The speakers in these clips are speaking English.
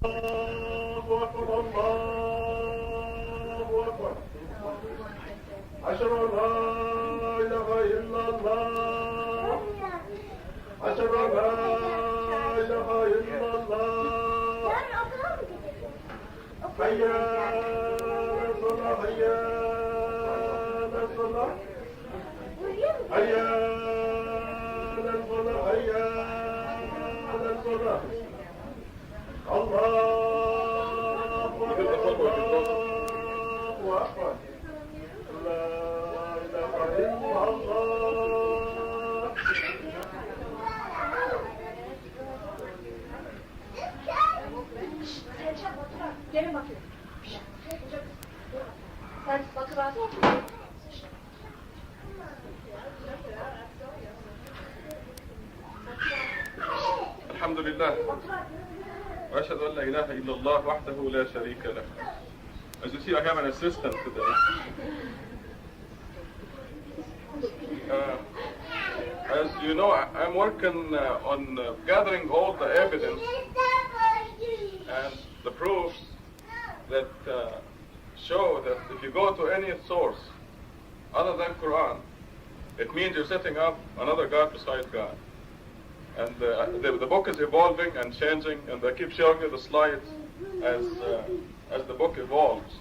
الله أكبر الله أكبر أشهد أن لا إله إلا الله أشهد أن لا إله إلا الله حي على الصلاة حي على الصلاة حي على الصلاة حي على الصلاة الله أكبر الله أكبر لا إله إلا الله Gelin bakayım. Sen bakıversene. الحمد لله وأشهد أن لا إله إلا الله وحده لا شريك له. As you see, I have an assistant today. As you know, I'm working on gathering all the evidence and the proofs that show that if you go to any source other than Quran, it means you're setting up another God beside God. And the book is evolving and changing, and I keep showing you the slides as the book evolves.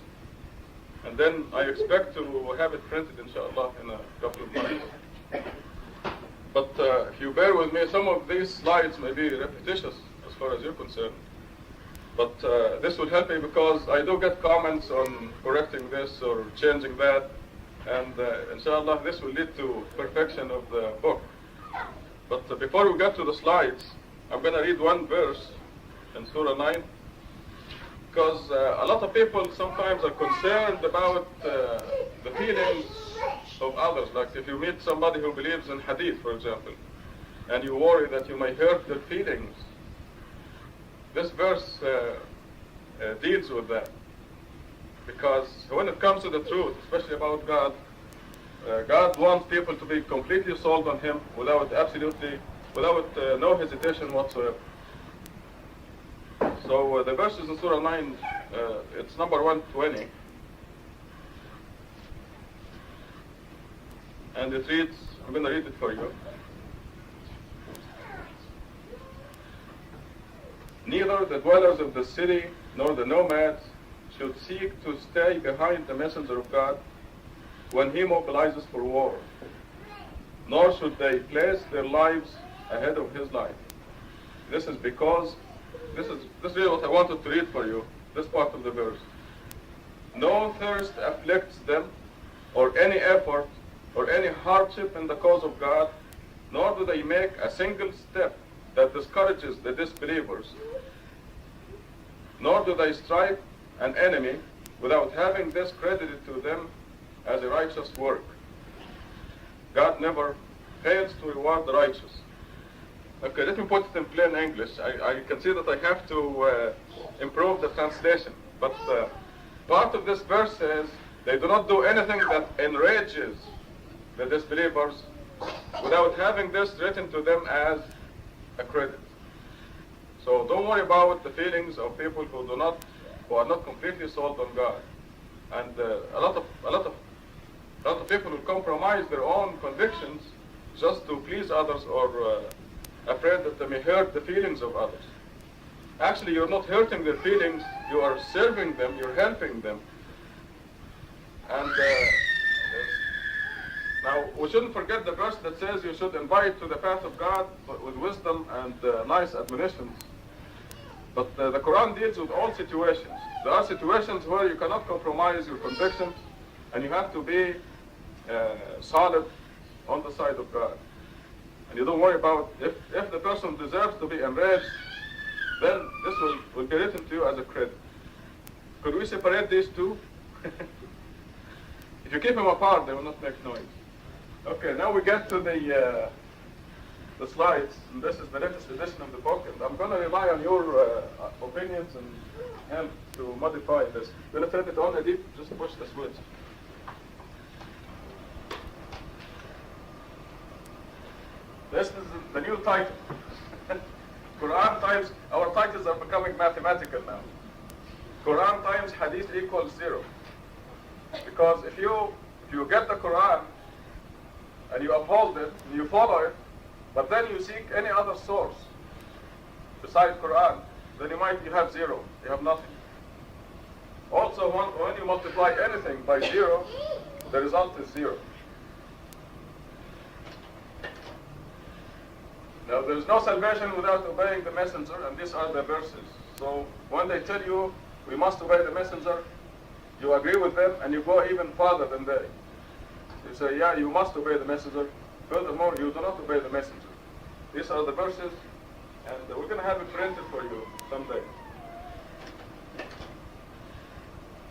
And then I expect to have it printed, inshallah, in a couple of months. But if you bear with me, some of these slides may be repetitious as far as you're concerned. But this will help me because I do get comments on correcting this or changing that. And inshallah, this will lead to perfection of the book. But before we get to the slides, I'm going to read one verse in Surah 9, because a lot of people sometimes are concerned about the feelings of others. Like if you meet somebody who believes in hadith, for example, and you worry that you may hurt their feelings, this verse deals with that. Because when it comes to the truth, especially about God, God wants people to be completely sold on Him without no hesitation whatsoever. So the verses in Surah 9, it's number 120. And it reads, I'm going to read it for you. Neither the dwellers of the city nor the nomads should seek to stay behind the messenger of God when he mobilizes for war, nor should they place their lives ahead of his life. This is because, this is really what I wanted to read for you, this part of the verse. No thirst afflicts them, or any effort, or any hardship in the cause of God, nor do they make a single step that discourages the disbelievers, nor do they strike an enemy without having this credited to them as a righteous work. God never fails to reward the righteous. Okay, let me put it in plain English. I can see that I have to improve the translation. But part of this verse says, they do not do anything that enrages the disbelievers without having this written to them as a credit. So don't worry about the feelings of people who are not completely sold on God. And a lot of people will compromise their own convictions just to please others or afraid that they may hurt the feelings of others. Actually, you're not hurting their feelings, you are serving them, you're helping them. And now, we shouldn't forget the verse that says you should invite to the path of God with wisdom and nice admonitions. But the Quran deals with all situations. There are situations where you cannot compromise your convictions, and you have to be solid on the side of God. And you don't worry about if the person deserves to be enraged, then this will be written to you as a credit. Could we separate these two? If you keep them apart, they will not make noise. Okay, now we get to the slides, and this is the latest edition of the book, and I'm going to rely on your opinions and help to modify this. When I turn it on, Edith, just push the switch. This is the new title. Quran times, our titles are becoming mathematical now. Quran times hadith equals 0. Because if you get the Quran and you uphold it, and you follow it, but then you seek any other source besides Quran, then you have 0. You have nothing. Also, when you multiply anything by 0, the result is 0. Now, there is no salvation without obeying the messenger, and these are the verses. So, when they tell you we must obey the messenger, you agree with them and you go even farther than they. You say, yeah, you must obey the messenger. Furthermore, you do not obey the messenger. These are the verses, and we're going to have it printed for you someday.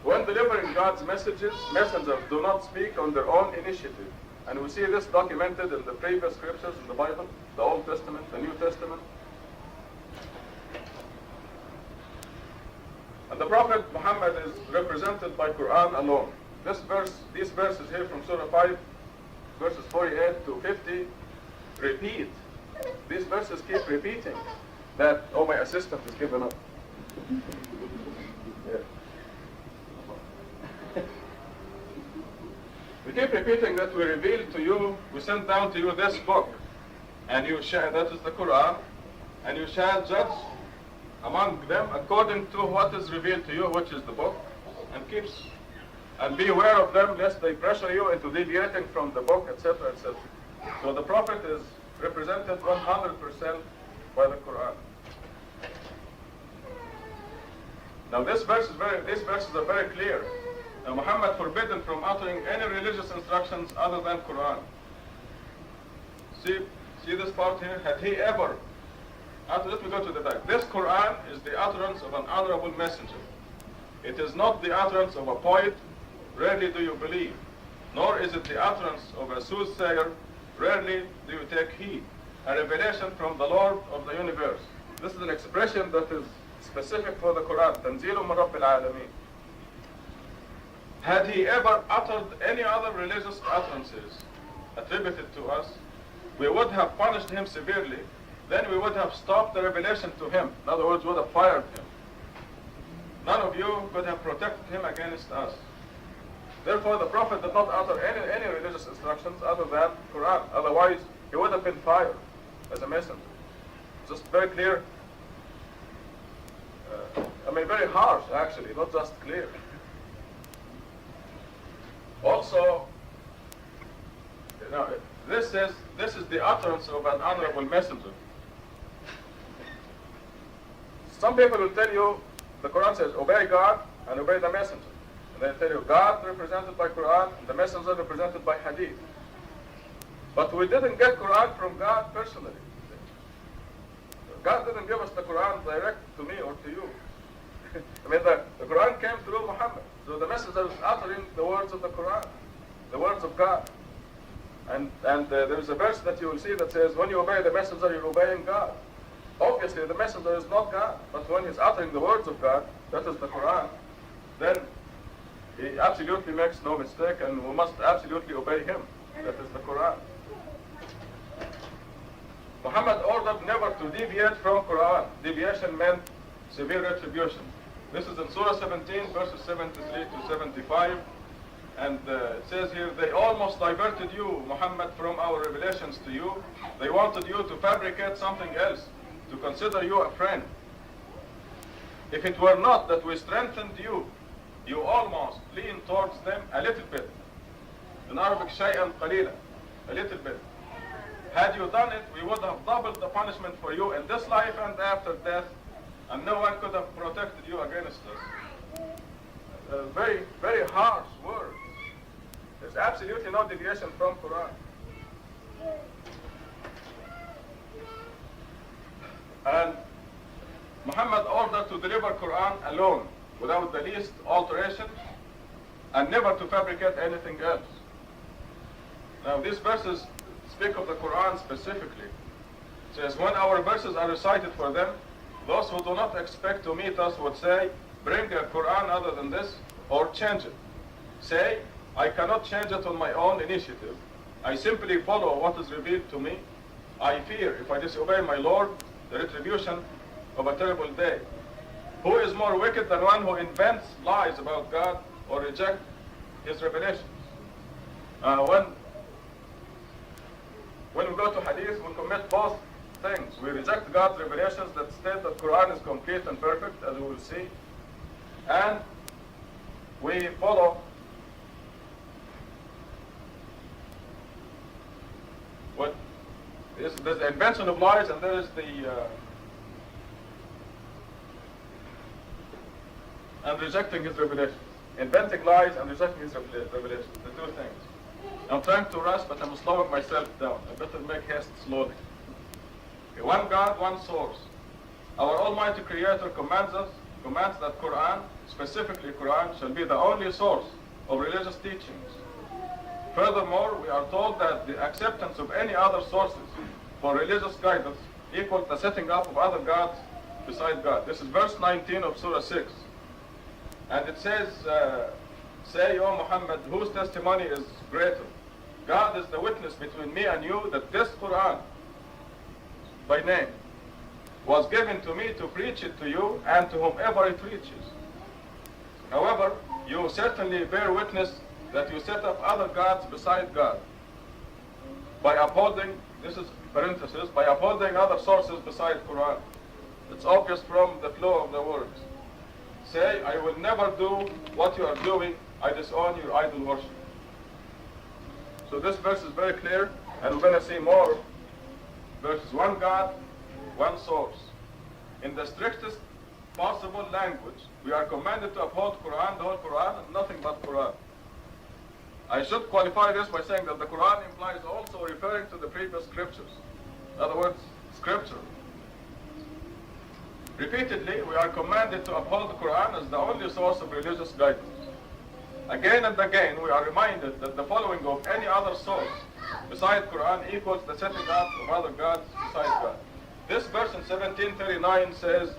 When delivering God's messages, messengers do not speak on their own initiative. And we see this documented in the previous scriptures in the Bible, the Old Testament, the New Testament. And the Prophet Muhammad is represented by Quran alone. These verses here from Surah 5, verses 48 to 50, repeat. These verses keep repeating that, oh, my assistant is given up. Yeah. We keep repeating that we revealed to you, we sent down to you this book, and you shall, that is the Quran, and you shall judge among them according to what is revealed to you, which is the book, and be aware of them lest they pressure you into deviating from the book, etc., etc. So the Prophet is represented 100% by the Quran. Now these verses are very clear. Now Muhammad forbidden from uttering any religious instructions other than Quran. See this part here? Had he ever let me go to the back. This Quran is the utterance of an honorable messenger. It is not the utterance of a poet, rarely do you believe, nor is it the utterance of a soothsayer, rarely do you take heed. A revelation from the Lord of the universe. This is an expression that is specific for the Quran. Tanzilun min Rabbil Alameen. Had he ever uttered any other religious utterances attributed to us, we would have punished him severely. Then we would have stopped the revelation to him. In other words, would have fired him. None of you could have protected him against us. Therefore, the Prophet did not utter any religious instructions other than Quran. Otherwise, he would have been fired as a messenger. Just very clear. Very harsh, actually, not just clear. Also, this is the utterance of an honorable messenger. Some people will tell you, the Quran says, obey God and obey the messenger. And they tell you, God represented by Quran and the messenger represented by Hadith. But we didn't get Quran from God personally. God didn't give us the Quran direct to me or to you. The Quran came through Muhammad. So the messenger is uttering the words of the Quran, the words of God. And there is a verse that you will see that says, when you obey the messenger, you're obeying God. Obviously, the messenger is not God, but when he's uttering the words of God, that is the Quran, then he absolutely makes no mistake, and we must absolutely obey him. That is the Quran. Muhammad ordered never to deviate from Quran. Deviation meant severe retribution. This is in Surah 17, verses 73 to 75. And it says here, they almost diverted you, Muhammad, from our revelations to you. They wanted you to fabricate something else, to consider you a friend. If it were not that we strengthened you, you almost leaned towards them a little bit. In Arabic, shay'an qalila, a little bit. Had you done it, we would have doubled the punishment for you in this life and after death, and no one could have protected you against us. Very, very harsh words. There's absolutely no deviation from Quran. And Muhammad ordered to deliver Quran alone, without the least alteration, and never to fabricate anything else. Now these verses speak of the Quran specifically. It says, when our verses are recited for them, those who do not expect to meet us would say, bring a Quran other than this, or change it. Say, I cannot change it on my own initiative. I simply follow what is revealed to me. I fear if I disobey my Lord, the retribution of a terrible day. Who is more wicked than one who invents lies about God or rejects his revelations? When we go to hadith, we commit both things. We reject God's revelations that state that Quran is complete and perfect, as we will see, and we follow what is the invention of lies, and there is the and rejecting his revelations. Inventing lies and rejecting his revelations, the two things. I'm trying to rush, but I'm slowing myself down. I better make haste slowly. Okay, one God, one source. Our Almighty Creator commands that Quran, specifically Quran, shall be the only source of religious teachings. Furthermore, we are told that the acceptance of any other sources for religious guidance equals the setting up of other gods beside God. This is verse 19 of Surah 6. And it says, say, O Muhammad, whose testimony is greater? God is the witness between me and you that this Quran, by name, was given to me to preach it to you and to whomever it reaches. However, you certainly bear witness that you set up other gods beside God by upholding, this is parenthesis, by upholding other sources beside Quran. It's obvious from the flow of the words. Say, I will never do what you are doing. I disown your idol worship. So this verse is very clear, and we're going to see more verses. One God, one source. In the strictest possible language, we are commanded to uphold Quran, the whole Quran, and nothing but Quran. I should qualify this by saying that the Quran implies also referring to the previous scriptures. In other words, scripture. Repeatedly, we are commanded to uphold the Quran as the only source of religious guidance. Again and again, we are reminded that the following of any other source beside Quran equals the setting up of other gods beside God. This verse in 1739 says,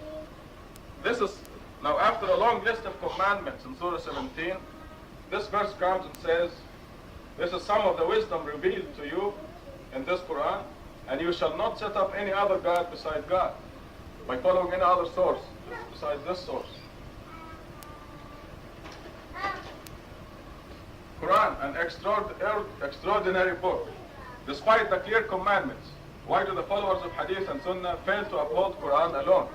this is, now after a long list of commandments in Surah 17, this verse comes and says, this is some of the wisdom revealed to you in this Quran, and you shall not set up any other God beside God by following any other source besides this source. Quran, an extraordinary book. Despite the clear commandments, why do the followers of Hadith and Sunnah fail to uphold Quran alone?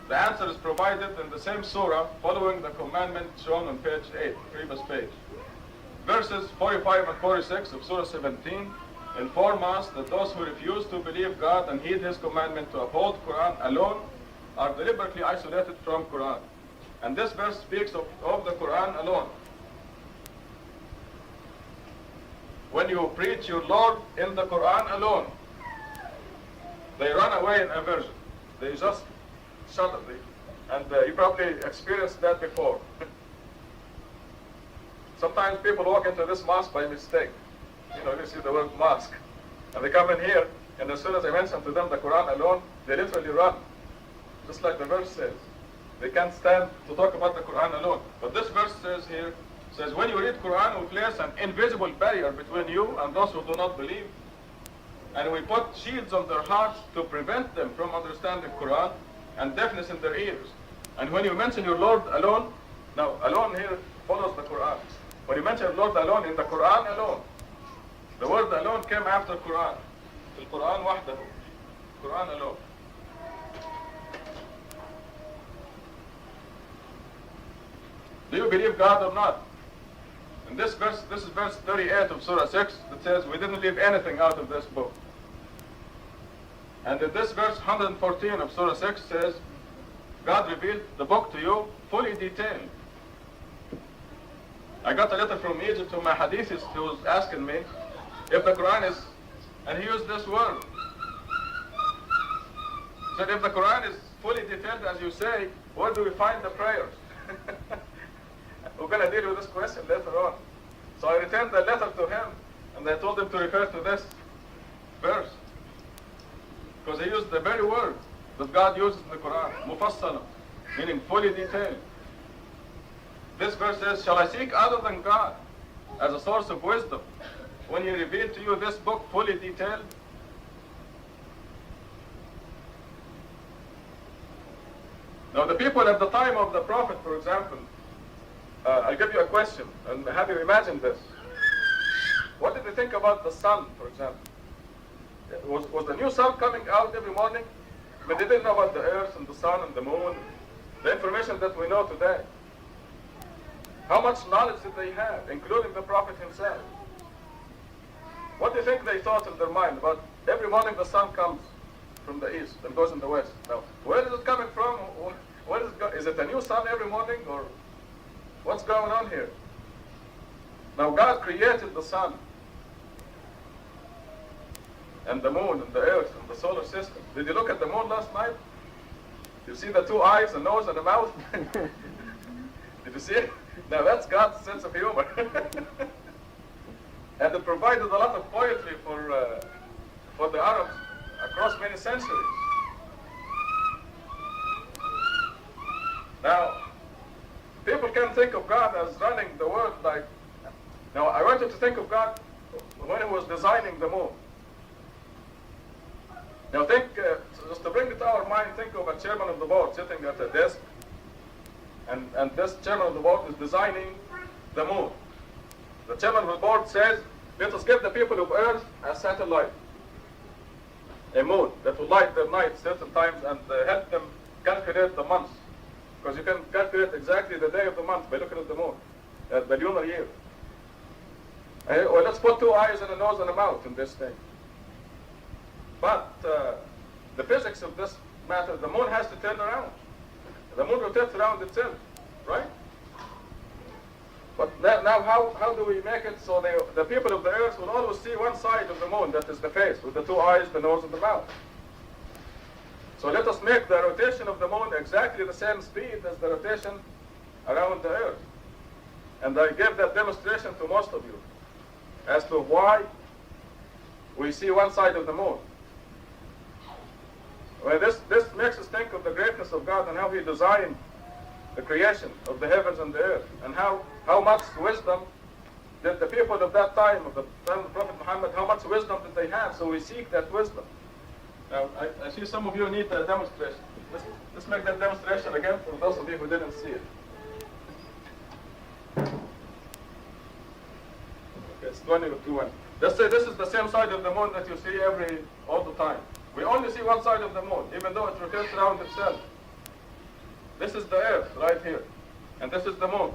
The answer is provided in the same surah following the commandment shown on page 8, previous page. Verses 45 and 46 of Surah 17 inform us that those who refuse to believe God and heed His commandment to uphold Quran alone are deliberately isolated from Quran. And this verse speaks of the Quran alone. When you preach your Lord in the Quran alone, they run away in aversion. They just shudder. And you probably experienced that before. Sometimes people walk into this mosque by mistake. You know, you see the word mosque. And they come in here, and as soon as I mention to them the Quran alone, they literally run. Just like the verse says. They can't stand to talk about the Quran alone. But this verse says here, says, when you read Quran, we place an invisible barrier between you and those who do not believe. And we put shields on their hearts to prevent them from understanding Quran and deafness in their ears. And when you mention your Lord alone, now alone here follows the Quran. When you mention your Lord alone in the Quran alone, the word alone came after Quran. The Quran wahdahu. Quran alone. Do you believe God or not? In this verse, this is verse 38 of Surah 6, that says we didn't leave anything out of this book. And in this verse 114 of Surah 6 says, God revealed the book to you fully detailed. I got a letter from Egypt from my hadithist who was asking me if the Quran is, and he used this word. He said, if the Quran is fully detailed as you say, where do we find the prayers? We're going to deal with this question later on. So I returned the letter to him, and I told him to refer to this verse. Because he used the very word that God uses in the Quran, mufassala, meaning fully detailed. This verse says, shall I seek other than God as a source of wisdom when He revealed to you this book fully detailed? Now the people at the time of the Prophet, for example, I'll give you a question and have you imagine this. What did they think about the sun, for example? Was the new sun coming out every morning? But they didn't know about the earth and the sun and the moon, the information that we know today. How much knowledge did they have, including the Prophet himself? What do you think they thought in their mind about every morning the sun comes from the east and goes in the west? Now, where is it coming from? Where is it is it a new sun every morning, or what's going on here? Now, God created the sun and the moon and the earth and the solar system. Did you look at the moon last night? You see the two eyes, a nose, and a mouth? Did you see it? Now that's God's sense of humor. And it provided a lot of poetry for the Arabs across many centuries. Now, people can think of God as running the world like... Now, I want you to think of God when he was designing the moon. Now think, just to bring it to our mind, think of a chairman of the board sitting at a desk, and this chairman of the board is designing the moon. The chairman of the board says, let us give the people of Earth a satellite, a moon that will light their night certain times and help them calculate the months. Because you can calculate exactly the day of the month by looking at the moon, the lunar year. Well, let's put two eyes and a nose and a mouth in this thing. But the physics of this matter, the moon has to turn around. The moon rotates around itself, right? But now how do we make it so the people of the earth will always see one side of the moon, that is the face, with the two eyes, the nose, and the mouth. So let us make the rotation of the moon exactly the same speed as the rotation around the earth. And I gave that demonstration to most of you as to why we see one side of the moon. Well, this makes us think of the greatness of God and how he designed the creation of the heavens and the earth, and how much wisdom did the people of that time, of the time of Prophet Muhammad, how much wisdom did they have? So we seek that wisdom. Now, I see some of you need a demonstration. Let's make that demonstration again for those of you who didn't see it. Okay, it's 20 to 1. Let's say this is the same side of the moon that you see all the time. We only see one side of the moon, even though it rotates around itself. This is the earth right here, and this is the moon.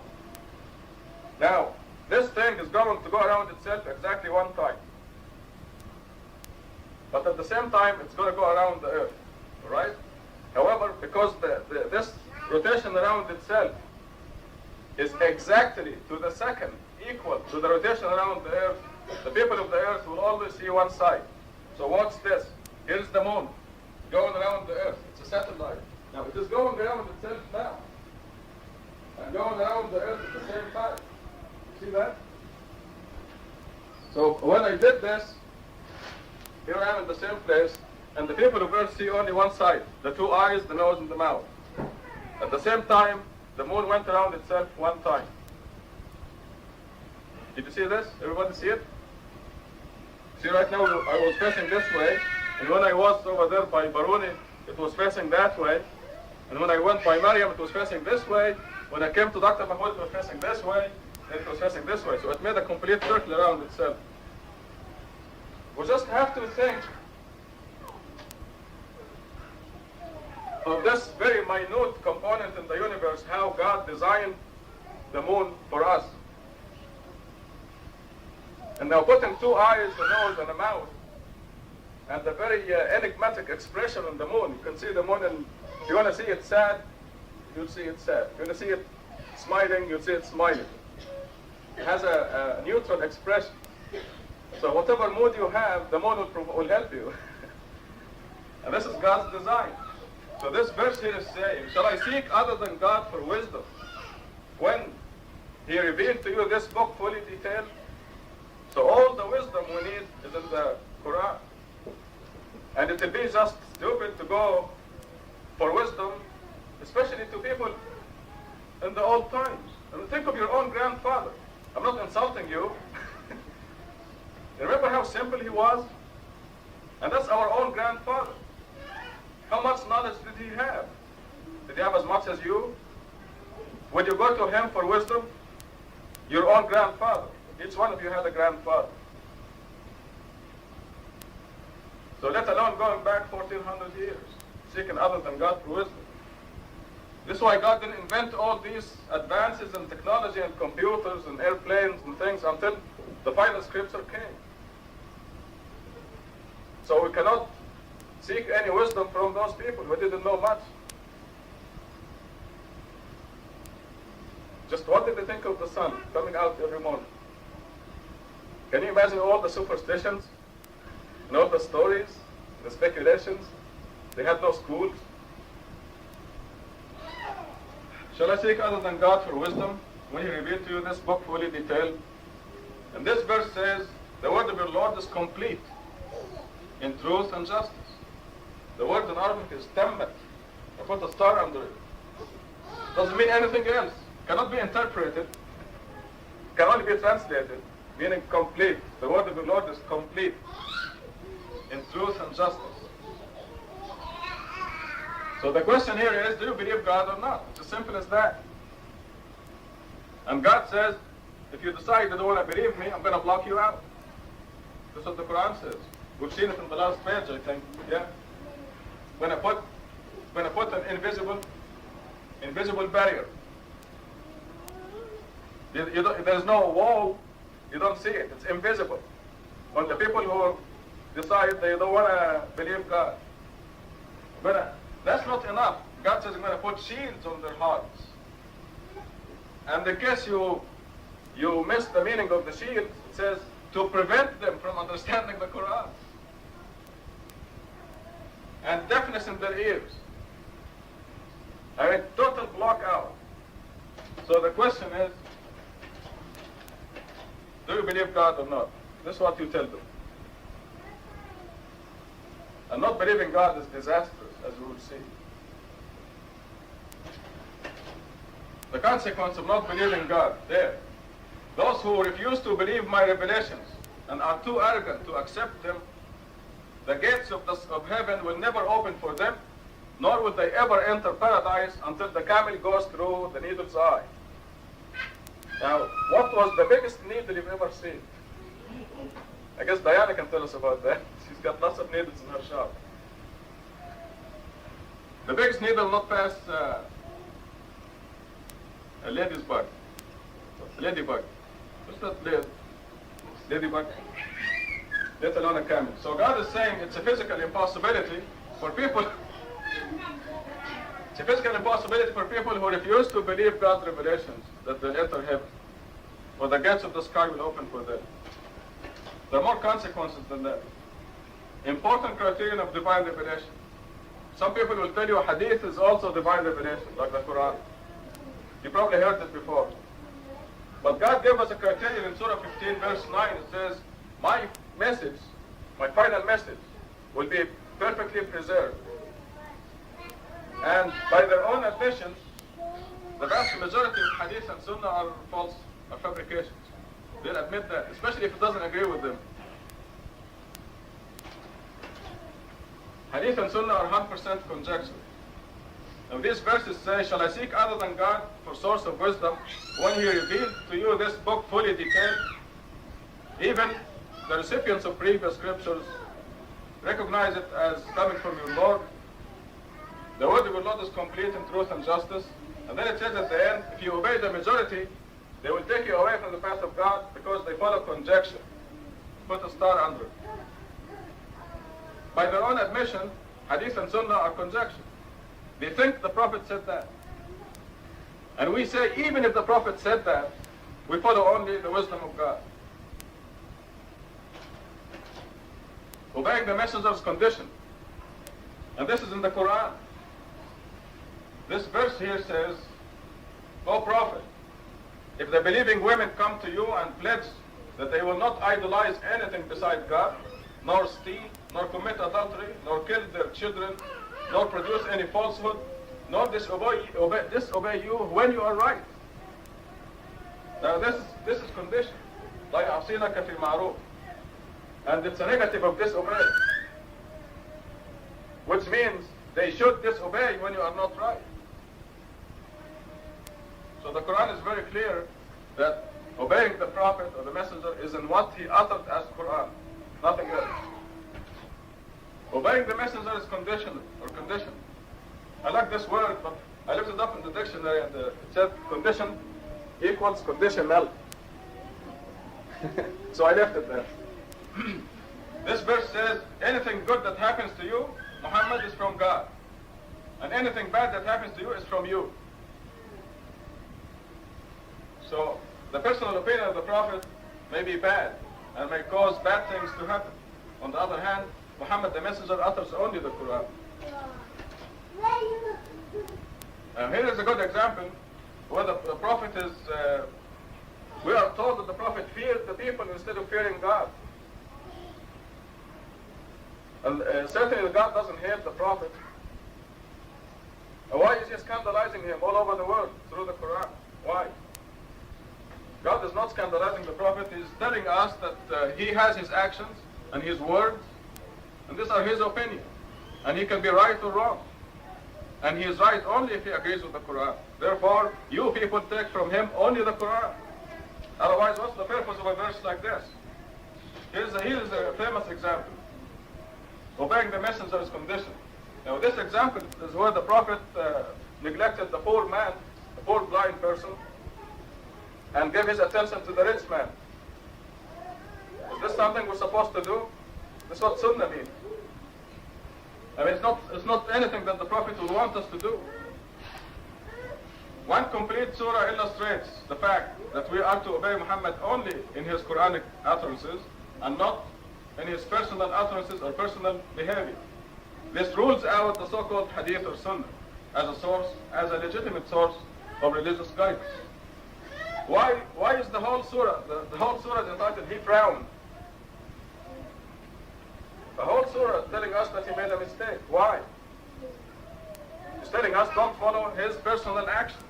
Now, this thing is going to go around itself exactly one time. But at the same time, it's going to go around the earth, all right? However, because this rotation around itself is exactly to the second equal to the rotation around the earth, the people of the earth will always see one side. So watch this. Here's the moon going around the earth. It's a satellite. Now it is going around itself now and going around the earth at the same time. See that? So when I did this, here I am in the same place, and the people of earth see only one side, the two eyes, the nose, and the mouth. At the same time, the moon went around itself one time. Did you see this? Everybody see it? See, right now I was facing this way, and when I was over there by Baruni, it was facing that way. And when I went by Mariam, it was facing this way. When I came to Dr. Mahmoud, it was facing this way, and it was facing this way. So it made a complete circle around itself. We just have to think of this very minute component in the universe, how God designed the moon for us. And now putting two eyes, a nose, and a mouth, and the very enigmatic expression on the moon. You can see the moon, and if you want to see it sad, you'll see it sad. If you want to see it smiling, you'll see it smiling. It has a neutral expression. So whatever mood you have, the moon will help you. And this is God's design. So this verse here is saying, shall I seek other than God for wisdom? When he revealed to you this book fully detailed, so all the wisdom we need is in the Quran. And it will be just stupid to go for wisdom, especially to people in the old times. And think of your own grandfather. I'm not insulting you. Remember how simple he was? And that's our own grandfather. How much knowledge did he have? Did Did he have as much as you? Would you go to him for wisdom? Your own grandfather. Each one of you had a grandfather. So let alone going back 1400 years, seeking other than God for wisdom. This is why God didn't invent all these advances in technology and computers and airplanes and things until the final scripture came. So we cannot seek any wisdom from those people who didn't know much. Just what did they think of the sun coming out every morning? Can you imagine all the superstitions and all the stories, the speculations? They had no schools. Shall I seek other than God for wisdom when He revealed to you this book fully detailed? And this verse says, the word of your Lord is complete in truth and justice. The word in Arabic is tammat. I put a star under it. Doesn't mean anything else. Cannot be interpreted. Can only be translated, meaning complete. The word of the Lord is complete in truth and justice. So the question here is, do you believe God or not? It's as simple as that. And God says, if you decide you don't want to believe me, I'm going to block you out. This is what the Quran says. We've seen it in the last page, I think. Yeah. When I put an invisible barrier. There's no wall. You don't see it. It's invisible. When the people who decide they don't want to believe God. But that's not enough. God says, I'm going to put shields on their hearts. And in case you miss the meaning of the shield, it says to prevent them from understanding the Quran. And deafness in their ears. I mean, total block out. So the question is, do you believe God or not? This is what you tell them. And not believing God is disastrous, as we will see. The consequence of not believing God, there. Those who refuse to believe my revelations and are too arrogant to accept them, the gates of heaven will never open for them, nor will they ever enter paradise until the camel goes through the needle's eye. Now, what was the biggest needle you've ever seen? I guess Diana can tell us about that. She's got lots of needles in her shop. The biggest needle not past a lady's bug. Ladybug. What's that ladybug? Let alone a camel. So God is saying it's a physical impossibility for people. It's a physical impossibility for people who refuse to believe God's revelations that they'll enter heaven, or the gates of the sky will open for them. There are more consequences than that. Important criterion of divine revelation. Some people will tell you hadith is also divine revelation, like the Quran. You probably heard it before. But God gave us a criterion in Surah 15, verse 9. It says, my message, my final message, will be perfectly preserved. And by their own admission, the vast majority of hadith and sunnah are false, are fabrications. They'll admit that, especially if it doesn't agree with them. Hadith and sunnah are 100% conjecture. Now these verses say, shall I seek other than God for source of wisdom when He revealed to you this book fully detailed? Even the recipients of previous scriptures recognize it as coming from your Lord. The word of your Lord is complete in truth and justice. And then it says at the end, if you obey the majority, they will take you away from the path of God because they follow conjecture. Put a star under it. By their own admission, hadith and sunnah are conjecture. They think the Prophet said that. And we say, even if the Prophet said that, we follow only the wisdom of God. Obeying the messenger's condition. And this is in the Quran. This verse here says, O Prophet, if the believing women come to you and pledge that they will not idolize anything besides God, nor steal, nor commit adultery, nor kill their children, nor produce any falsehood, nor disobey you when you are right. Now this is condition. لا يعصينك في معروف. And it's a negative of disobey. Which means they should disobey when you are not right. the Quran is very clear that obeying the Prophet or the Messenger is in what he uttered as Quran, nothing else. Obeying the Messenger is conditional or condition. I like this word, but I looked it up in the dictionary and it said condition equals conditional. So I left it there. This verse says, anything good that happens to you, Muhammad, is from God. And anything bad that happens to you is from you. So the personal opinion of the Prophet may be bad and may cause bad things to happen. On the other hand, Muhammad the Messenger utters only the Quran. Here is a good example where the Prophet is, we are told that the Prophet feared the people instead of fearing God. And certainly God doesn't hate the Prophet. Why is he scandalizing him all over the world through the Quran? Why? God is not scandalizing the Prophet. He is telling us that he has his actions and his words, and these are his opinions. And he can be right or wrong. And he is right only if he agrees with the Quran. Therefore, you people take from him only the Quran. Otherwise, what's the purpose of a verse like this? Here's a famous example. Obeying the messenger is conditional. Now, this example is where the Prophet neglected the poor man, the poor blind person, and gave his attention to the rich man. Is this something we're supposed to do? This is what Sunnah means. I mean, it's not anything that the Prophet would want us to do. One complete surah illustrates the fact that we are to obey Muhammad only in his Quranic utterances and not in his personal utterances or personal behavior. This rules out the so-called hadith or sunnah as a source, as a legitimate source of religious guidance. Why is the whole surah, the whole surah is entitled, He Frowned? The whole surah is telling us that he made a mistake. Why? He's telling us don't follow his personal actions.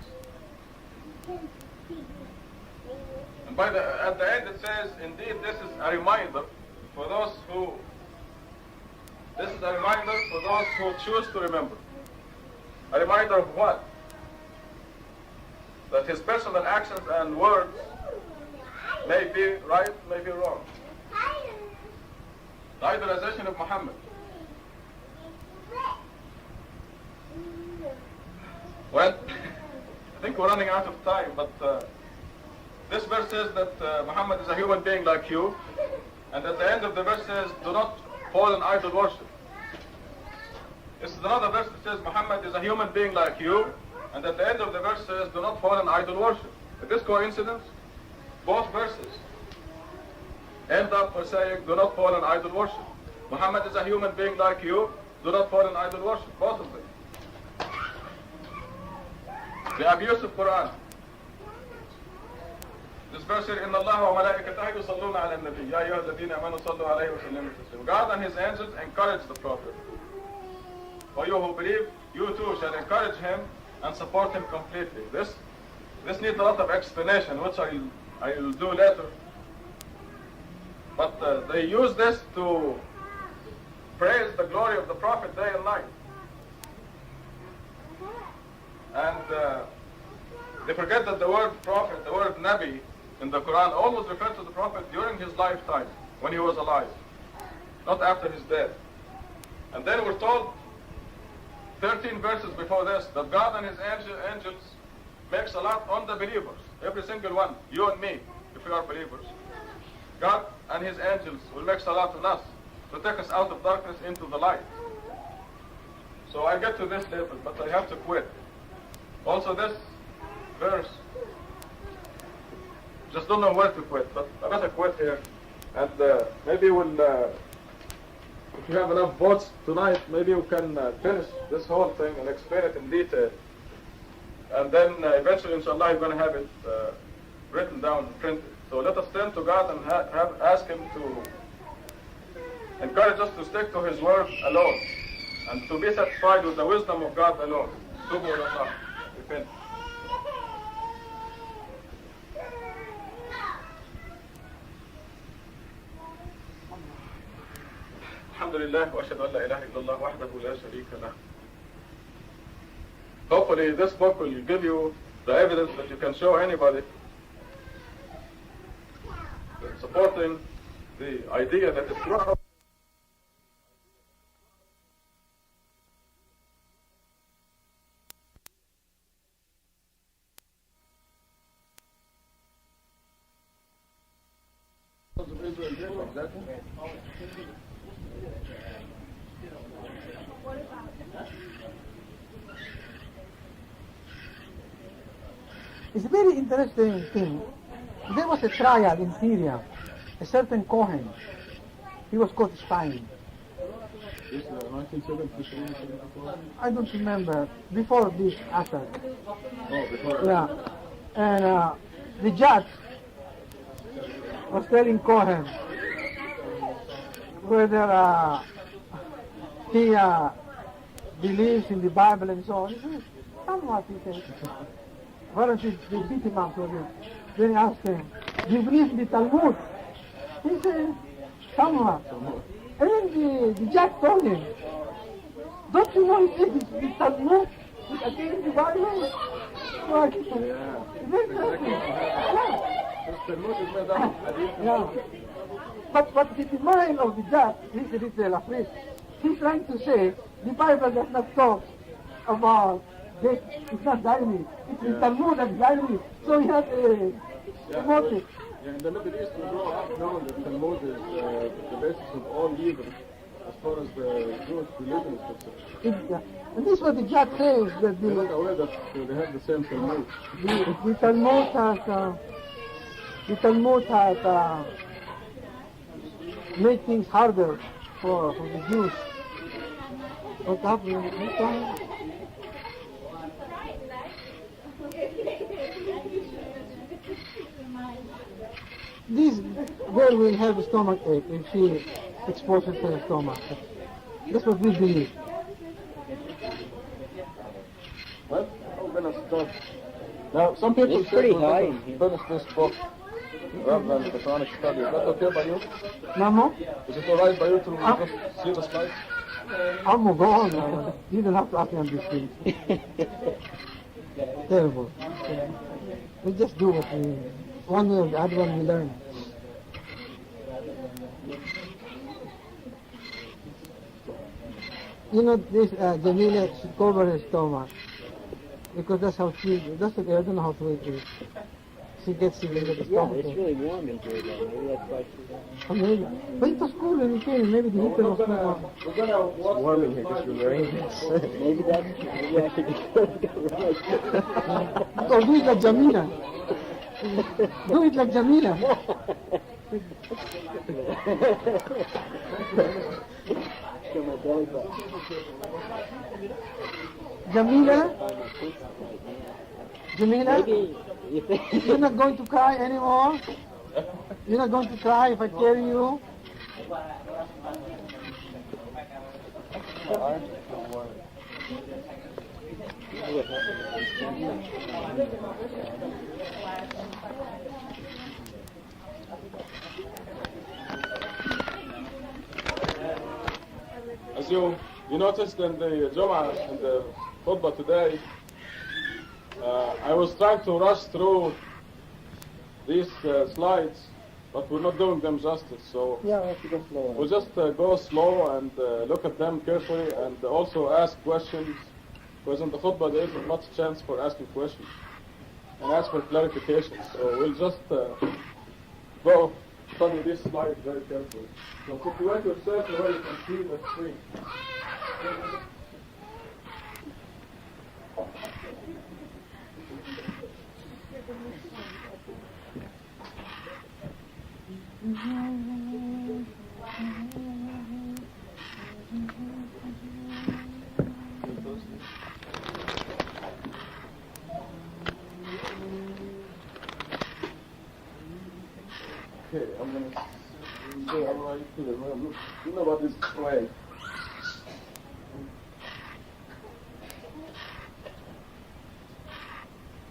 And at the end it says, indeed this is a reminder for those who choose to remember. A reminder of what? That his personal actions and words may be right, may be wrong. The idolization of Muhammad. Well, I think we're running out of time, but this verse says that Muhammad is a human being like you, and at the end of the verse says, do not fall in idol worship. This is another verse that says Muhammad is a human being like you, and at the end of the verse says, do not fall in idol worship. Is this coincidence? Both verses end up by saying, do not fall in idol worship. Muhammad is a human being like you, do not fall in idol worship. Both of them. The abuse of Quran. This verse here, إِنَّ اللَّهَ وَمَلَائِكَتَهُ يُصَلُّونَ عَلَى النَّبِيِّ يَا أَيُّهَا الَّذِينَ آمَنُوا صَلُّوا عَلَيْهِ وَسَلِّمُوا تَسْلِيمًا. God and his angels encourage the Prophet. For you who believe, you too shall encourage him and support him completely. This needs a lot of explanation, which I will do later. But they use this to praise the glory of the Prophet day and night. And they forget that the word Prophet, the word Nabi in the Quran always refers to the Prophet during his lifetime, when he was alive, not after his death. And then we're told 13 verses before this that God and his angels make salat on the believers, every single one, you and me, if we are believers. God and his angels will make salat on us to take us out of darkness into the light. So I'll get to this later, but I have to quit. Also this verse, just don't know where to quit, but I better quit here. And maybe we'll, if you have enough votes tonight, maybe we can finish this whole thing and explain it in detail. And then eventually, inshallah, you're going to have it written down, printed. So let us turn to God and ask him to encourage us to stick to his word alone and to be satisfied with the wisdom of God alone. Tubu ila Allah. Repent. Alhamdulillah wa ashhadu an la ilaha illallah wahdahu la sharika lah. Hopefully this book will give you the evidence that you can show anybody supporting the idea that it's wrong. It's a very interesting thing. There was a trial in Syria. A certain Cohen. He was called Stein. This 1973. I don't remember. Before this, after. Oh, before. Yeah. And the judge was telling Cohen whether he believes in the Bible and so on. He said, somewhat, he said. Why don't you beat him up for this? Then he asked him, do you believe in the Talmud? He said, somewhat. And then the judge told him, don't you know it is the Talmud is against the Bible? Right. Very interesting. Yeah. But the mind of the judge, this is a priest, he's trying to say the Bible does not talk about this. It's not Zionist. It's the Talmud that's Zionist. So he has a motive. Yeah, in the Middle East, we grow up knowing that Talmud is the basis of all evil as far as the Jewish religion is concerned. And this is what the judge says, that They're not aware that they have the same Talmud. the Talmud has made things harder for the Jews. What happened? This girl will have a stomach ache if she exposes her stomach. That's what we believe. Well, now, some people It's say pretty we're high going in to here. finish this book rather than the Quranic study. Is that okay by you? Mamo, Is it alright by you to just see the slides? Amo, go on. You don't have to ask me on these things. Terrible. We just do what we, one way or the other one we learn. You know, this Jamila should cover her stomach because that's how she, that's okay, I don't know how to eat it. She gets sick with the Yeah, stomach. it's really warm in here though. Maybe that's why she's on. Maybe. But it was cool when we came, maybe the heater was not on. We're gonna watch Warm in here because we're wearing this. Maybe that's maybe I should go right. Or do it like Jamila. Do it like Jamila. Show my belly button. Jamila? Jamila? Maybe you think You're not going to cry anymore? You're not going to cry if I carry you? As you noticed in the Jum'ah, in the khutbah today, I was trying to rush through these slides, but we're not doing them justice. So yeah, I have to go slower. we'll just go slow and look at them carefully and also ask questions, because in the khutbah there isn't much chance for asking questions and ask for clarification. So we'll just go study this slide very carefully. So situate yourself where you can see the screen. Okay, I'm gonna say alright to the room. You know about this way.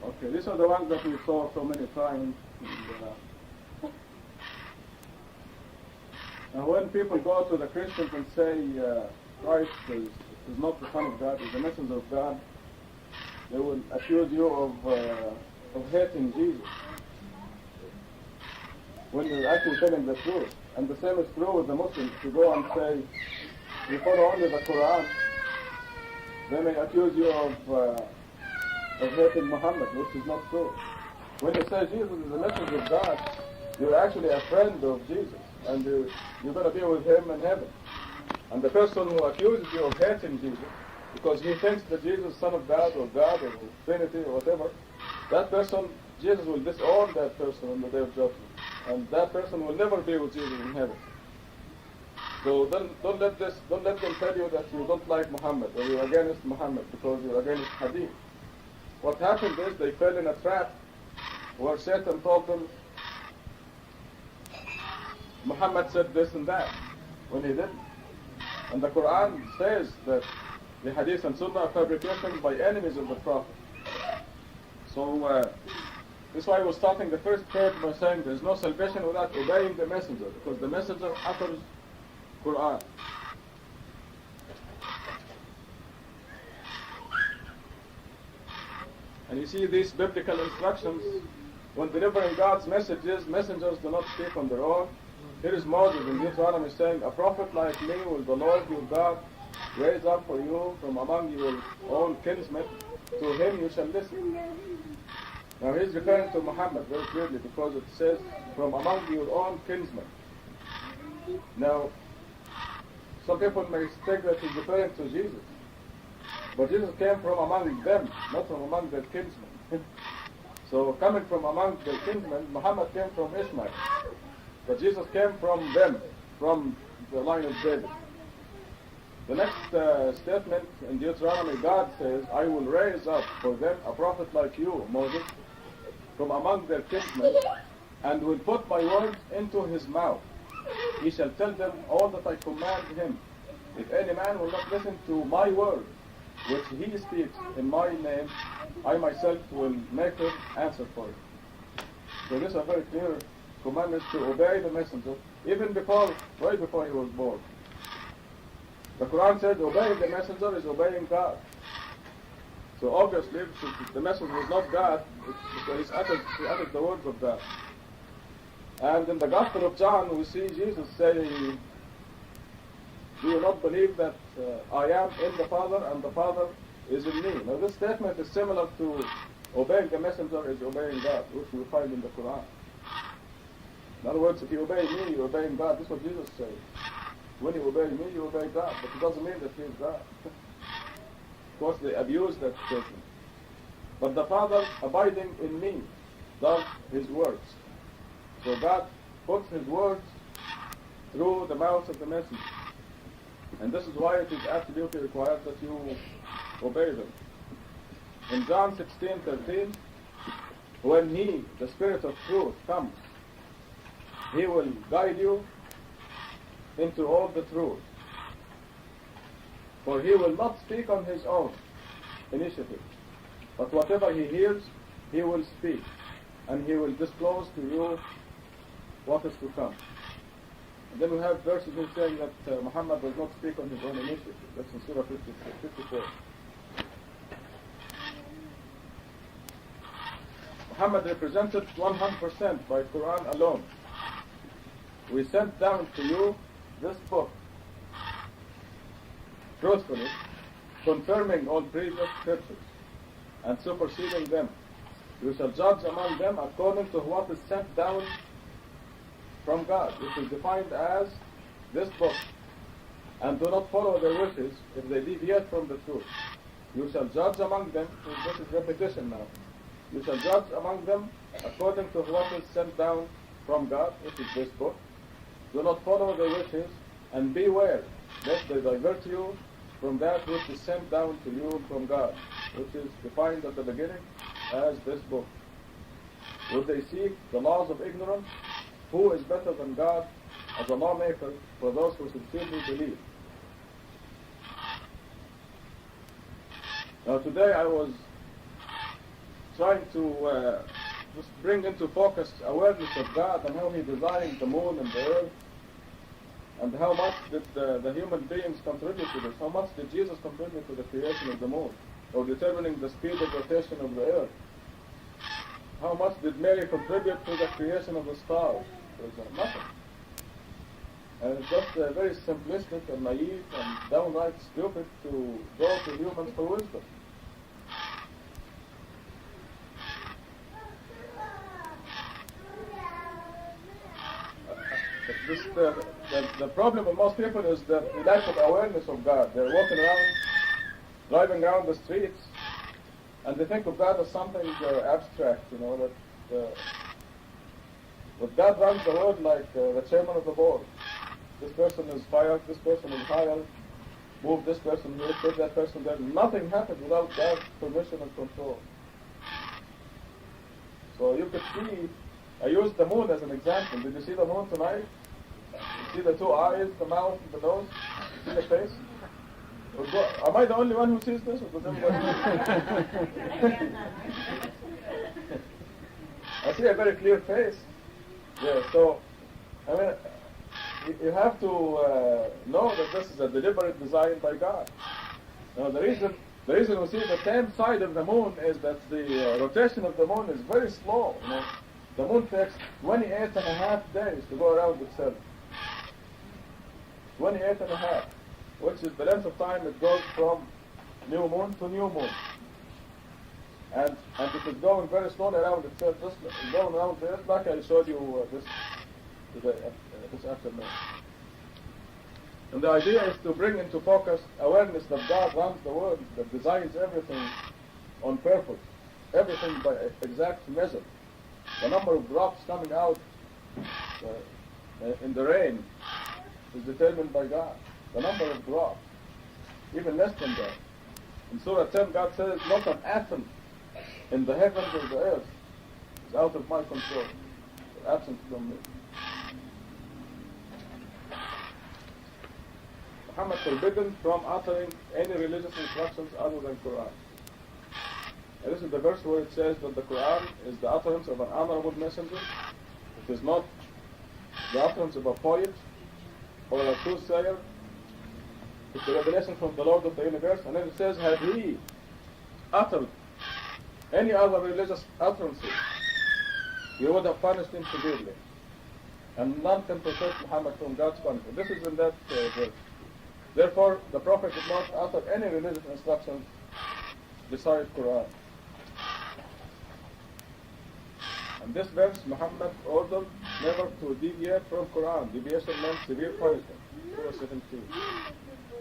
Okay, these are the ones that we saw so many times. And when people go to the Christians and say Christ is not the Son of God, is the messenger of God, they will accuse you of hating Jesus when you're actually telling the truth. And the same is true with the Muslims. If you go and say you follow only the Quran, they may accuse you of hating Muhammad, which is not true. When you say Jesus is the messenger of God, you're actually a friend of Jesus, and you're going to be with him in heaven. And the person who accuses you of hating Jesus, because he thinks that Jesus is Son of God or Trinity or whatever, that person, Jesus will disown that person on the day of judgment. And that person will never be with Jesus in heaven. So don't let them tell you that you don't like Muhammad or you're against Muhammad because you're against Hadith. What happened is they fell in a trap where Satan told them Muhammad said this and that when he didn't. And the Quran says that the Hadith and Sunnah are fabrications by enemies of the Prophet. So this is why I was starting the first part by saying there is no salvation without obeying the messenger, because the messenger utters Quran. And you see these biblical instructions, when delivering God's messages, messengers do not speak on their own. Here is Moses in Deuteronomy saying, a prophet like me will the Lord your God raise up for you from among your own kinsmen. To him you shall listen. Now he's referring to Muhammad very clearly because it says, from among your own kinsmen. Now, some people may think that he's referring to Jesus. But Jesus came from among them, not from among their kinsmen. So coming from among their kinsmen, Muhammad came from Ishmael. But Jesus came from them, from the line of David. The next statement in Deuteronomy, God says, I will raise up for them a prophet like you, Moses, from among their kinsmen, and will put my words into his mouth. He shall tell them all that I command him. If any man will not listen to my word, which he speaks in my name, I myself will make him answer for it. So this is a very clear commandment to obey the messenger, even right before he was born. The Quran said obeying the messenger is obeying God. So obviously, if the messenger was not God, he uttered the words of God. And in the Gospel of John, we see Jesus saying, do you not believe that I am in the Father and the Father is in me? Now this statement is similar to obeying the messenger is obeying God, which we find in the Quran. In other words, if you obey me, you're obeying God. This is what Jesus said. When you obey me, you obey God. But it doesn't mean that he is God. Of course, they abuse that statement. But the Father abiding in me does his words. So God puts his words through the mouth of the messenger. And this is why it is absolutely required that you obey them. In John 16:13, when he, the Spirit of truth, comes, he will guide you into all the truth. For he will not speak on his own initiative, but whatever he hears, he will speak, and he will disclose to you what is to come. And then we have verses saying that Muhammad does not speak on his own initiative. That's in Surah 54. Muhammad represented 100% by Quran alone. We sent down to you this book, truthfully, confirming all previous scriptures and superseding them. You shall judge among them according to what is sent down from God, which is defined as this book, and do not follow their wishes if they deviate from the truth. You shall judge among them, this is repetition now, you shall judge among them according to what is sent down from God, which is this book. Do not follow their wishes, and beware lest they divert you from that which is sent down to you from God, which is defined at the beginning as this book. Would they seek the laws of ignorance? Who is better than God as a lawmaker for those who sincerely believe? Now today I was trying to just bring into focus awareness of God and how he designed the moon and the earth, and how much did the human beings contribute to this? How much did Jesus contribute to the creation of the moon or determining the speed of rotation of the earth. How much did Mary contribute to the creation of the stars? For example, nothing. And it's just very simplistic and naive and downright stupid to go to humans for wisdom. The problem with most people is the lack of awareness of God. They're walking around, driving around the streets, and they think of God as something abstract, but God runs the world like the chairman of the board. This person is fired, this person is hired, move this person here, put that person there. Nothing happens without God's permission and control. So you could see, I used the moon as an example. Did you see the moon tonight? You see the two eyes, the mouth, and the nose? You see the face? Am I the only one who sees this? Or does everybody? I see a very clear face. Yeah, so, I mean, you have to know that this is a deliberate design by God. Now, the reason we see the same side of the moon is that the rotation of the moon is very slow. The moon takes 28.5 days to go around itself. 28.5, which is the length of time it goes from new moon to new moon. And it is going very slowly around itself, just going around the earth, like I showed you this afternoon. And the idea is to bring into focus awareness that God runs the world, that designs everything on purpose, everything by exact measure. The number of drops coming out in the rain is determined by God. The number of drops, even less than that. In Surah 10, God says, not an atom in the heavens or the earth is out of my control, absent from me. Muhammad forbidden from uttering any religious instructions other than Quran. And this is the verse where it says that the Quran is the utterance of an honorable messenger. It is not the utterance of a poet or a soothsayer. It's the revelation from the Lord of the universe. And then it says, had he uttered any other religious utterances, we would have punished him severely. And none can protect Muhammad from God's punishment. This is in that verse. Therefore, the Prophet did not utter any religious instructions besides Quran. And this verse, Muhammad ordered never to deviate from Quran. Deviation meant severe punishment. Surah 17.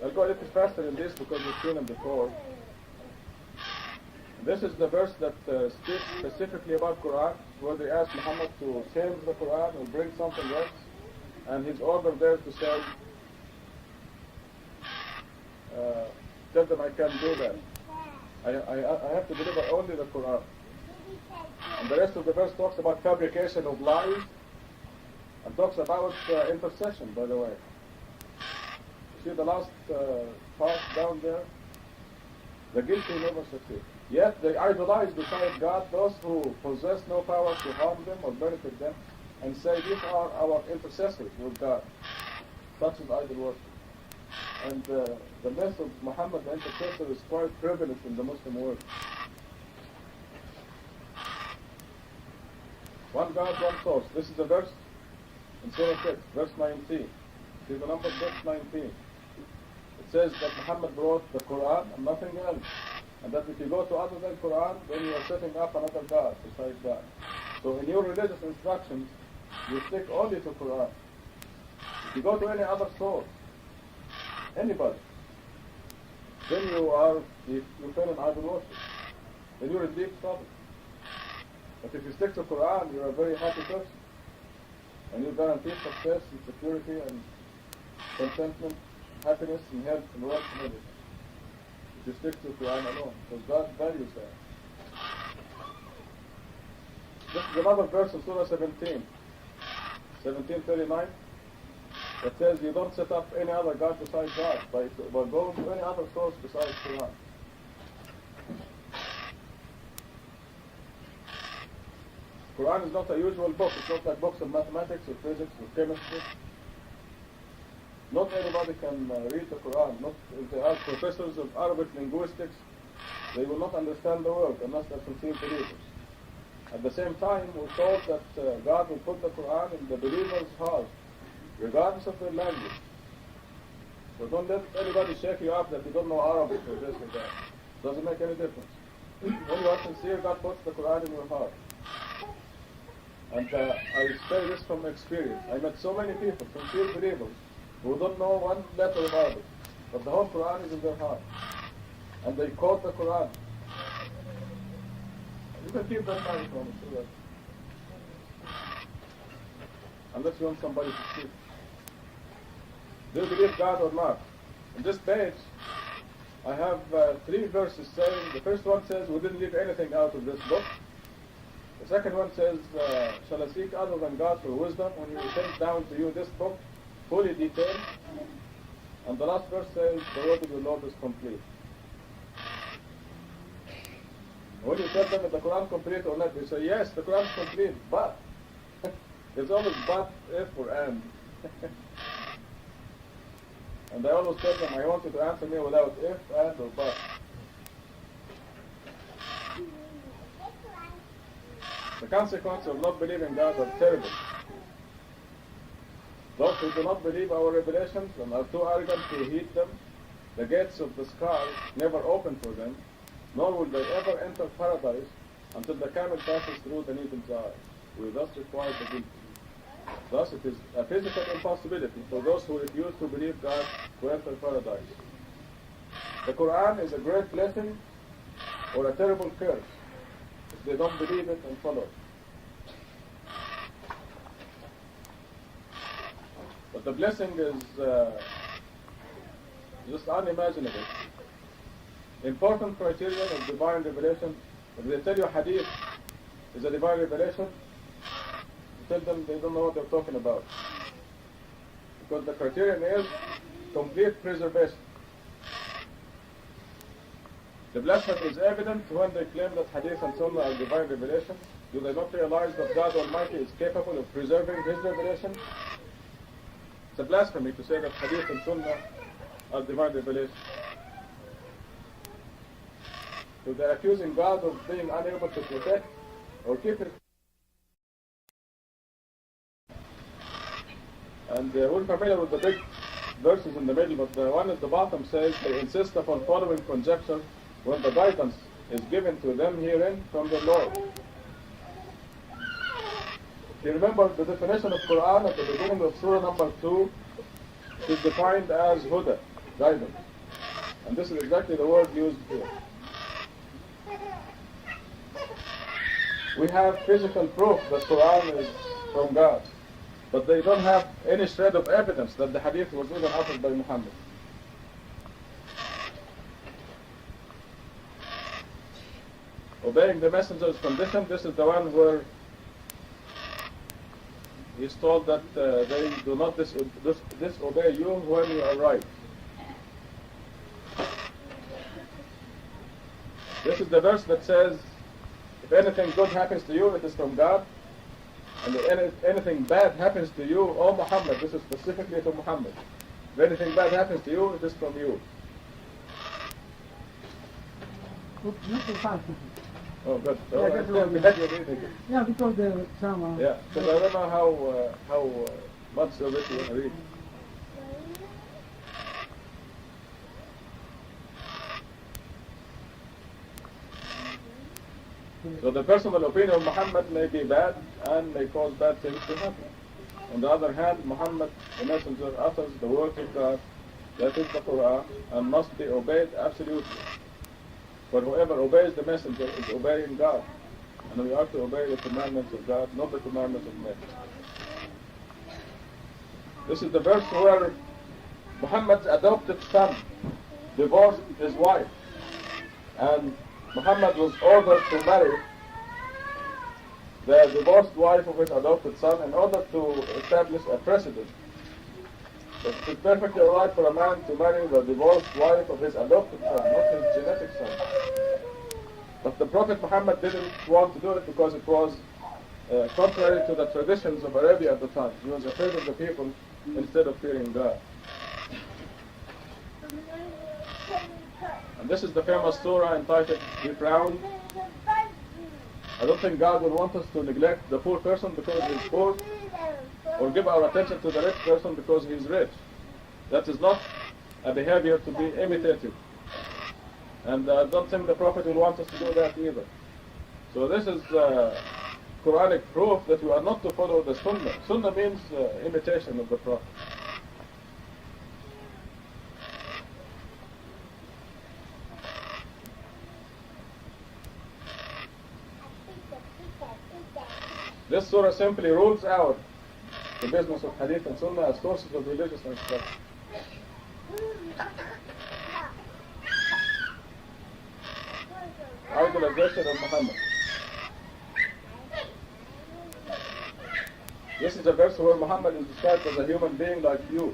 I'll go a little faster in this because we've seen it before. This is the verse that speaks specifically about Quran, where they ask Muhammad to change the Quran or bring something else. And his order there to say, tell them I can't do that. I have to deliver only the Quran. And the rest of the verse talks about fabrication of lies and talks about intercession, by the way. You see the last part down there? The guilty never succeed. Yet they idolize beside God those who possess no power to harm them or benefit them and say these are our intercessors with God. Such is idol worship. And the myth of Muhammad the intercessor is quite prevalent in the Muslim world. One God, one source. This is the verse in Surah 6, verse 19. See the number, verse 19. It says that Muhammad brought the Quran and nothing else. And that if you go to other than Quran, then you are setting up another God besides God. So in your religious instructions, you stick only to Quran. If you go to any other source, anybody, then you fell in idol worship. Then you're in deep trouble. But if you stick to Quran, you're a very happy person. And you guarantee success and security and contentment, happiness and health and wealth and everything. If you stick to Quran alone, because God values that. This is another verse in Surah 17, 1739. It says you don't set up any other God besides God by going to any other source besides Quran. Quran is not a usual book. It's not like books of mathematics or physics or chemistry. Not everybody can read the Quran. Not if they are professors of Arabic linguistics they will not understand the world unless they're sincere believers. At the same time, we're told that God will put the Quran in the believer's heart, regardless of their language. So don't let anybody shake you up that you don't know Arabic or this or that. Doesn't make any difference. When you are sincere, God puts the Quran in your heart. And I say this from experience. I met so many people, sincere believers, who don't know one letter of Arabic, but the whole Quran is in their heart. And they quote the Quran. You can keep that microphone, so that unless you want somebody to speak. Do you believe God or not? On this page, I have 3 verses saying, the first one says, we didn't leave anything out of this book. The second one says, shall I seek other than God for wisdom when He sends down to you this book, fully detailed? And the last verse says, the word of the Lord is complete. When you tell them that the Quran is complete or not, they say, yes, the Quran is complete, but. There's always but, if, or and. And I always tell them, I want you to answer me without if, and, or but. The consequences of not believing God are terrible. Those who do not believe our revelations and are too arrogant to heed them, the gates of the sky never open for them, nor will they ever enter paradise until the camel passes through the needle's eye. We thus require the guilty. Thus it is a physical impossibility for those who refuse to believe God to enter paradise. The Quran is a great blessing or a terrible curse if they don't believe it and follow it. But the blessing is just unimaginable. Important criterion of divine revelation. If they tell you hadith is a divine revelation, you tell them they don't know what they're talking about. Because the criterion is complete preservation. The blasphemy is evident when they claim that hadith and sunnah are divine revelation. Do they not realize that God Almighty is capable of preserving His revelation? It's a blasphemy to say that hadith and sunnah are divine revelation. So they're accusing God of being unable to protect or keep it. And we're familiar with the big verses in the middle, but the one at the bottom says they insist upon following conjecture when the guidance is given to them herein from the Lord. If you remember the definition of Quran at the beginning of Surah number 2, it is defined as huda, guidance. And this is exactly the word used here. We have physical proof that Quran is from God, but they don't have any shred of evidence that the hadith was even uttered by Muhammad. Obeying the messenger's condition, this is the one where he's told that they do not disobey you when you are right. This is the verse that says, if anything good happens to you, it is from God. And if anything bad happens to you, O Muhammad, this is specifically to Muhammad. If anything bad happens to you, it is from you. Oh, good. So Yeah, I'm glad you're reading it. Yeah, because the some. Yeah, because I don't know how much of it you want to read. So the personal opinion of Muhammad may be bad and may cause bad things to happen. On the other hand, Muhammad, the messenger, utters the words of God, that is the Quran, and must be obeyed absolutely. For whoever obeys the messenger is obeying God. And we are to obey the commandments of God, not the commandments of men. This is the verse where Muhammad's adopted son divorced his wife. And Muhammad was ordered to marry the divorced wife of his adopted son in order to establish a precedent. It is perfectly alright for a man to marry the divorced wife of his adopted son, not his genetic son. But the Prophet Muhammad didn't want to do it because it was contrary to the traditions of Arabia at the time. He was afraid of the people instead of fearing God. And this is the famous surah entitled Be Proud. I don't think God will want us to neglect the poor person because he's poor, or give our attention to the rich person because he's rich. That is not a behavior to be imitated. And I don't think the Prophet will want us to do that either. So this is Quranic proof that we are not to follow the Sunnah. Sunnah means imitation of the Prophet. This surah simply rules out the business of Hadith and Sunnah as sources of religious instruction. Idolization of Muhammad. This is a verse where Muhammad is described as a human being like you.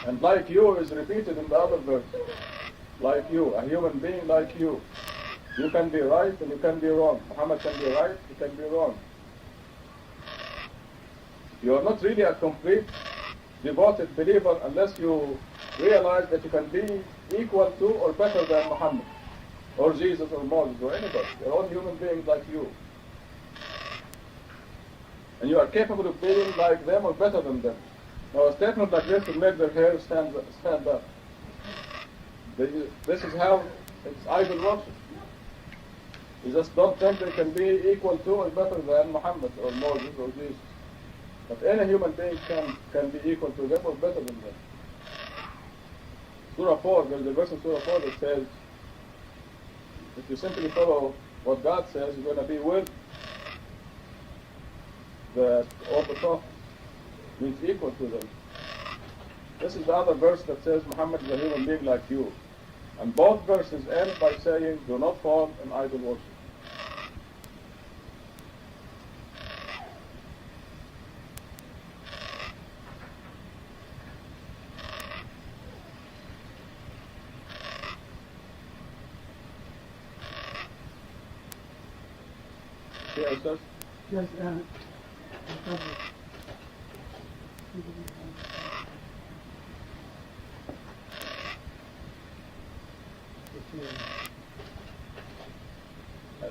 And like you is repeated in the other verse. Like you, a human being like you. You can be right and you can be wrong. Muhammad can be right, you can be wrong. You are not really a complete, devoted believer unless you realize that you can be equal to or better than Muhammad, or Jesus, or Moses, or anybody. They're all human beings like you. And you are capable of being like them or better than them. Now a statement like this will make their hair stand up. This is how it's idol worship. You just don't think they can be equal to or better than Muhammad or Moses or Jesus. But any human being can be equal to them or better than them. Surah 4, there's a verse in Surah 4 that says, if you simply follow what God says, you're going to be with all the prophets. Means equal to them. This is the other verse that says Muhammad is a human being like you. And both verses end by saying, do not fall in idol worship. See, Ustaz? Yes,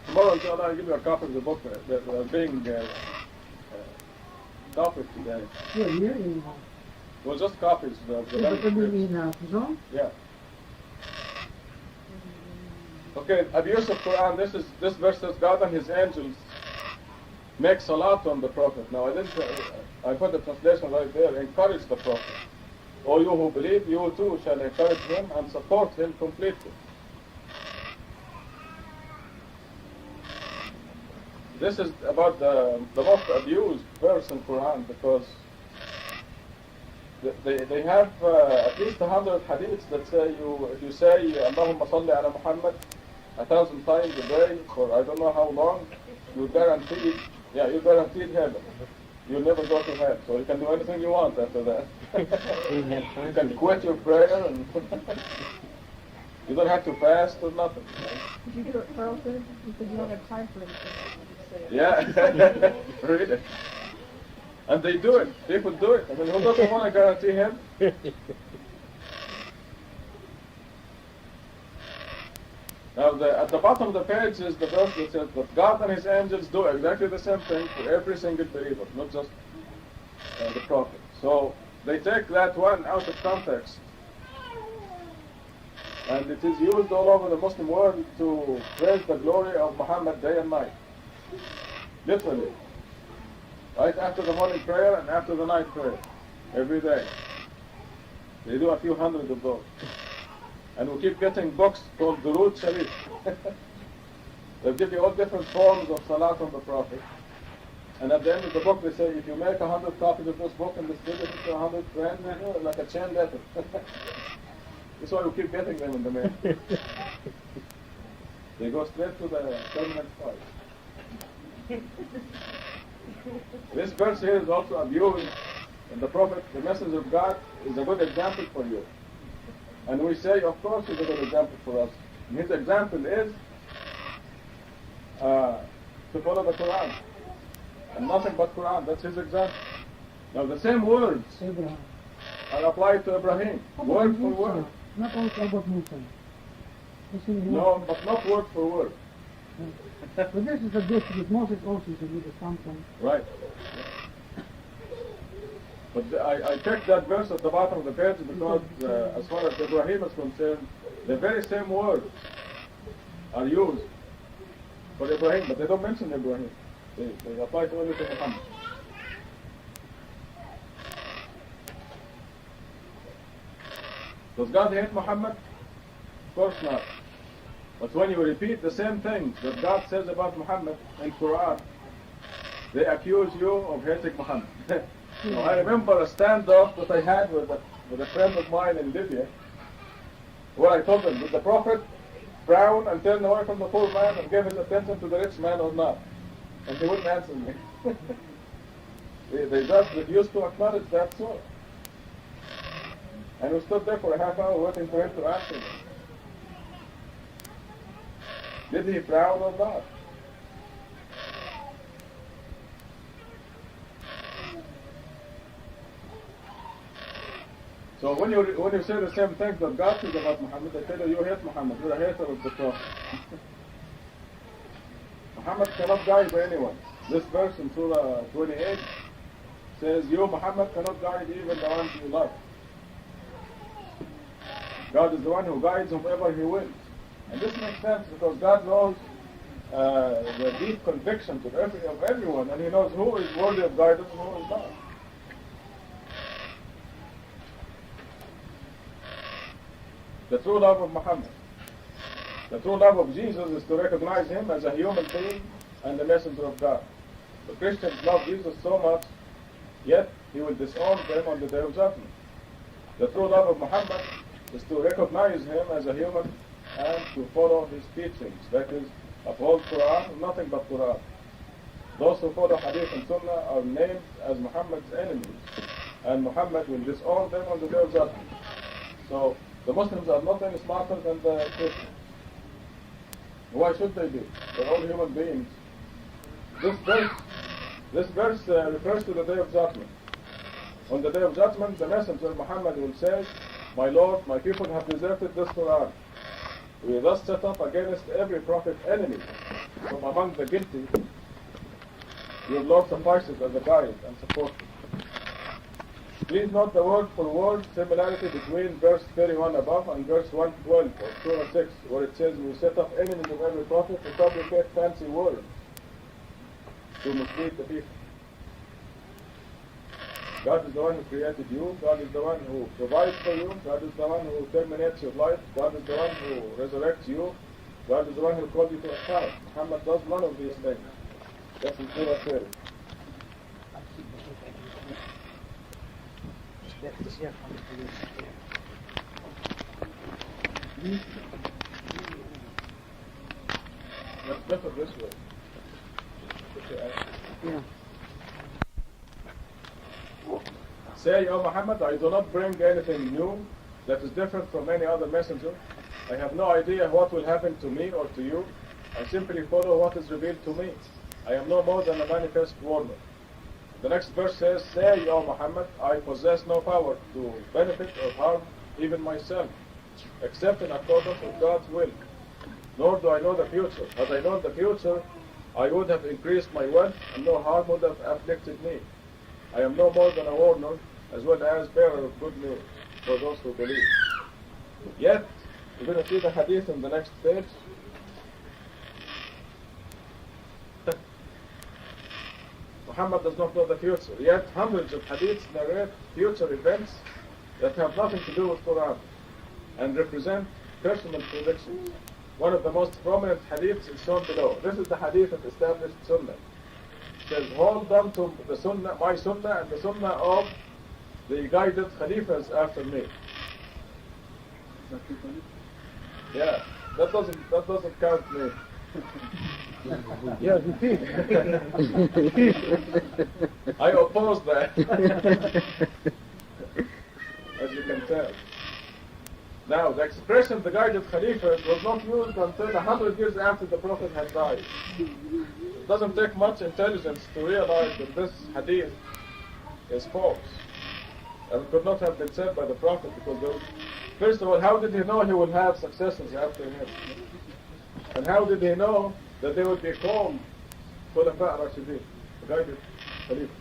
Tomorrow, inshallah, I'll give you a copy of the book that are being copied today. yeah, yeah. Well, just copies of the But you manuscripts. mean Kuzon? Yeah. Okay, abuse of Quran. This verse says God and His angels make salat on the Prophet. Now I put the translation right there. Encourage the Prophet. O you who believe, you too shall encourage him and support him completely. This is about the most abused verse in Quran because they have at least 100 hadiths that say if you say Allahumma salli ala Muhammad 1,000 times a day for I don't know how long, you're guaranteed heaven. You'll never go to hell. So you can do anything you want after that. You can quit your prayer and you don't have to fast or nothing. Did you get what Carl said? He said you don't have time for anything. Yeah, really. And they do it. People do it. I mean, who doesn't want to guarantee him? Now, at the bottom of the page is the verse that says that God and His angels do exactly the same thing for every single believer, not just the Prophet. So they take that one out of context. And it is used all over the Muslim world to praise the glory of Muhammad day and night. Literally. Right after the morning prayer and after the night prayer. Every day. They do a few hundred of those. And we keep getting books called Durood Sharif. They give you all different forms of salat on the Prophet. And at the end of the book they say, if you make 100 copies of this book and distribute it to 100 friends, like a chain letter. That's why we keep getting them in the mail. They go straight to the permanent file. This verse here is also abused, and the Prophet, the Messenger of God, is a good example for you. And we say, of course, he's a good example for us. And his example is to follow the Quran. And nothing but Quran, that's his example. Now the same words, Abraham. and apply it to Ibrahim. Word for word. Not also about Musa. You see, No, but not word for word. But this is the gift with Moses also to do the something. Right. But I checked that verse at the bottom of the page because as far as Ibrahim is concerned, the very same words are used for Ibrahim, but they don't mention Ibrahim. They apply to only to Muhammad. Does God hate Muhammad? Of course not. But when you repeat the same things that God says about Muhammad in Quran, they accuse you of hating Muhammad. Now, I remember a standoff that I had with a friend of mine in Libya, where I told him, did the Prophet frown and turn away from the poor man and give his attention to the rich man or not? And he wouldn't answer me. They just refused to acknowledge that so. And we stood there for a half hour waiting for him to answer me. Did he frown or not? So when you say the same thing that God says about Muhammad, they tell you hate Muhammad. You're a hater of the Prophet. Muhammad cannot guide anyone. This verse in Surah 28 says, you, Muhammad, cannot guide even the ones you love. God is the one who guides whomever He wills. And this makes sense because God knows the deep convictions of everyone, and He knows who is worthy of guidance and who is not. The true love of Muhammad, the true love of Jesus is to recognize Him as a human being and the messenger of God. The Christians love Jesus so much, yet He will disown them on the day of judgment. The true love of Muhammad is to recognize Him as a human and to follow His teachings. That is, uphold Quran and nothing but Quran. Those who follow Hadith and Sunnah are named as Muhammad's enemies, and Muhammad will disown them on the day of judgment. So the Muslims are not any smarter than the Christians. Why should they be? They're all human beings. This verse refers to the day of judgment. On the day of judgment, the messenger Muhammad will say, my Lord, my people have deserted this Quran. We thus set up against every prophet enemy from among the guilty. Your Lord suffices as a guide and support. Please note the word for word similarity between verse 31 above and verse 112 of Surah 6, where it says, we set up enemies of every prophet to fabricate fancy words to mislead the people. God is the one who created you. God is the one who provides for you. God is the one who terminates your life. God is the one who resurrects you. God is the one who called you to account. Muhammad does none of these things. That's in Surah 30. That's better this way. Yeah. Say, O Muhammad, I do not bring anything new that is different from any other messenger. I have no idea what will happen to me or to you. I simply follow what is revealed to me. I am no more than a manifest warner. The next verse says, say, O Muhammad, I possess no power to benefit or harm even myself, except in accordance with God's will. Nor do I know the future. Had I known the future, I would have increased my wealth, and no harm would have afflicted me. I am no more than a warner, as well as bearer of good news for those who believe. Yet, you're going to see the hadith in the next page. Muhammad does not know the future, yet hundreds of hadiths narrate future events that have nothing to do with Quran and represent personal predictions. One of the most prominent hadiths is shown below. This is the hadith of established Sunnah. It says, hold on to the Sunnah, my Sunnah, and the Sunnah of the guided Khalifas after me. Yeah, that doesn't count me. Yeah, repeat. I oppose that, as you can tell. Now, the expression the guided Khalifas was not used until 100 years after the Prophet had died. It doesn't take much intelligence to realize that this hadith is false. And it could not have been said by the Prophet because first of all, how did he know he would have successors after him? And how did he know that they would be called Khulafa Rashidin, guided Khalifa?